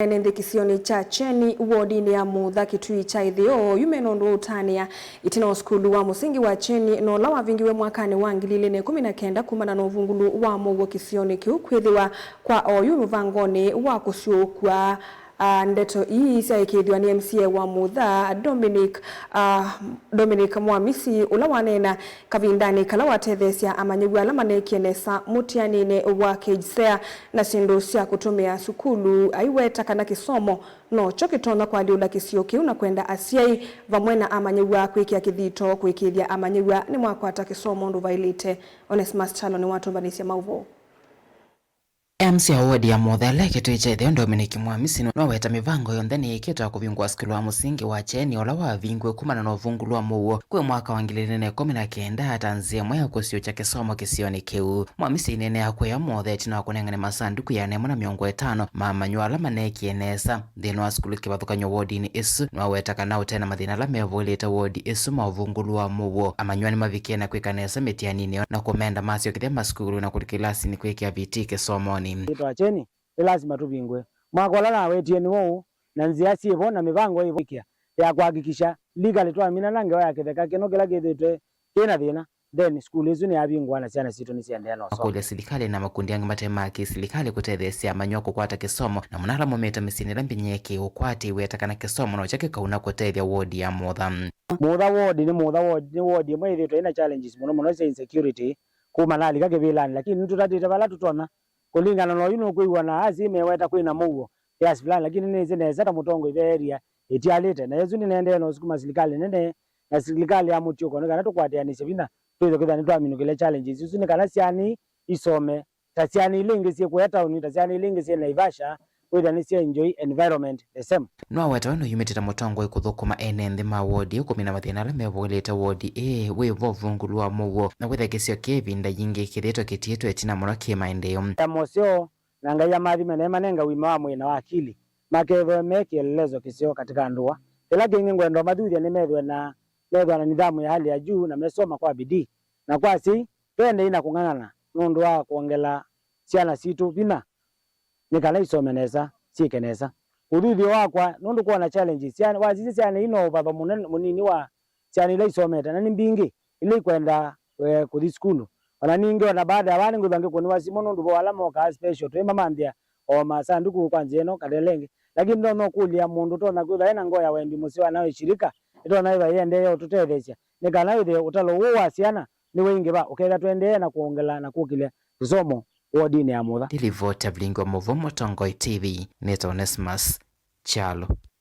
Nende kisioni cha Cheni wodini ya Mutha Kitui cha ithio yumenondo utania itino skulu wa musingi wa Cheni no lawa vingiwe mwakani wa 2019 kumana no vungulu wa mugo kisioni kiu kwithiwa kwa oyu muvangoni wa kusiokwa ndeto hii saikithwa ni MCA wa Mutha Dominic Mwamisi ulawanena kavindani kala watethesia amanyigwa alamanekienesa mutianine wa kejisea na sindu cia kutumia sukulu aiweta kana kisomo no chokitona kwa liula kisio kiu na kwenda asiai vamwena amanyigwa kwikia kithito kwikithia amanyigwa ni mwakwata kisomo ndu vailite Onesmus Chalo ni watu mbanisia mauvo. MCA wodi ya Mutha Kitui cha ithio Dominic Mwamisi no weta mivango yonthe ni ikitwa kuvingwa skulu wa musingi wa Cheni ola wa vingwe kumana no vungulu wa muo kwe mwaka wa 2019 atanzia mwaya kusio cha kisomo kisioni kiu. Mwamisi nene akwea Mutha itina kunengane masanduku ya nemo na miongo 5 mamanywa ala manekienesa thina wa skulu kivathukanyo wodini isu no weta kana utena mathina la mevulita wodi isu ma vungulu wa muo amanywa ni mavikiena kwikanesa mitianini na kumenda masio kithia maskulu na kulikilasi ni kwikia viti kisomoni. Ito Cheni lazima tuvingwe mwakola na wetie ni wao na nzia sivo na mivango hivyo ya kuhakikisha legal twa mina nange wa yaketheka kino kila githitwe kina thina then school izu ni abingwa na ciana citu ni ciendea no so kwa serikali na makundi yangi matema ki serikali kutethesia manyo kukwata kisomo na munara mometa misinira mbinyeki ukwati wetakana kisomo no chake kauna kutethia wodi ya Mutha ni wodi mwithitwe ina challenges muno cia insecurity kuma nali kake vilani lakini tutatita bala tutona kulingana no yuno kuiwa na azime weta kwina mugo yes fulani lakini neze nezeta mutongo ibe area etialite na yezu nende no sukuma serikali nene na serikali ya mutiko kana tukwatianisha bina tuzo kithani twaminukile challenges isu kana siani isome tasiani ilingisie kweta uni tasiani ilingisie na Ivasha kwitha ni cia enjoy environment the same no weta no yumitita mutongo ikuthukuma enende ma wodi ukumina mathina ala mevulite wodi we vovungulu wa mugo na kwitha kisio kivinda yingi kirito kitietu etina muno kimaendeleo mosio na ngai ya mathi manema nenga wima wa mwina wa akili makeve mekielelezo kisio katika ndua ila kingi ngwendo mathuthia ni methwe na nidhamu ya hali ya juu na mesoma kwa bidii na kwasi twende ina kung'ang'ana nundu wa kuongela ciana citu vina nikana isomenesa sikenesa uthuthio wakwa nundu kuona challenges ciana wazizi ciana ino baba munini wa ciana ile isometa na nimbingi ile kwenda kuthi skulu ona ningi ona baada ya wani nguthange kuni wasimo nundu bo alamo ka special twema mambia o masanduku kwa njeno kadelenge lakini no kulia mundu tona kutha ena ngoya wendi musio nawe shirika itona iba yende tutethecia nikana ithe utalo wa ciana ni wengi ba uketha twende na kuongela na kukilia kisomo wodini ya Mutha. Tilivota Blingo Muvumo Tongoi TV Neto Onesmus Chalo.